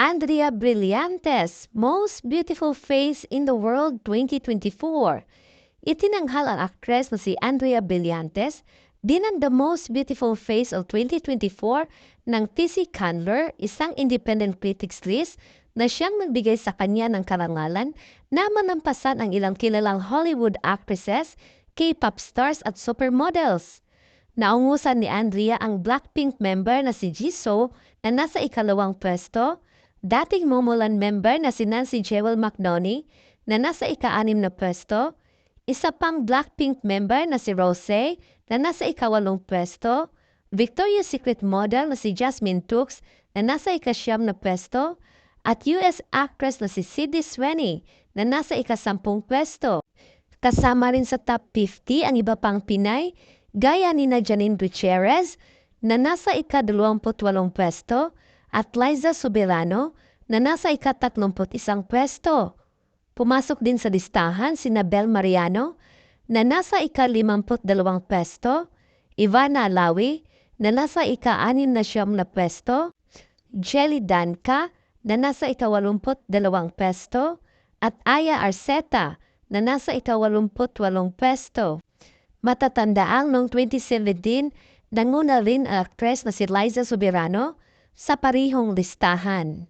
Andrea Brillantes, Most Beautiful Face in the World 2024. Itinanghal ang aktres na si Andrea Brillantes bilang the Most Beautiful Face of 2024 ng TC Candler, isang independent critics list na siyang nagbigay sa kanya ng karangalan na manampasan ang ilang kilalang Hollywood actresses, K-pop stars at supermodels. Naungusan ni Andrea ang Blackpink member na si Jisoo na nasa ikalawang pwesto, dating Momoland member na si Nancy Jewel McNaughey na nasa ika-6 na pwesto, isa pang Blackpink member na si Rosé na nasa ika-8 pwesto, Victoria's Secret model na si Jasmine Toux na nasa ika-9 na pwesto, at US actress na si Sydney Sweeney na nasa ika-10 pwesto. Kasama rin sa top 50 ang iba pang Pinay gaya ni Janine Gutierrez na nasa ika-28 pwesto at Liza Soberano na nasa ika-31 pwesto. Pumasok din sa listahan si Belle Mariano na nasa ika-52 pwesto, Ivana Alawi na nasa ika-69 na pwesto, Jelly Danka na nasa ika-82 pwesto, at Aya Arceta na nasa ika-88 pwesto. Matatandaang noong 2017, nanguna rin ang aktres na si Liza Soberano sa parihong listahan.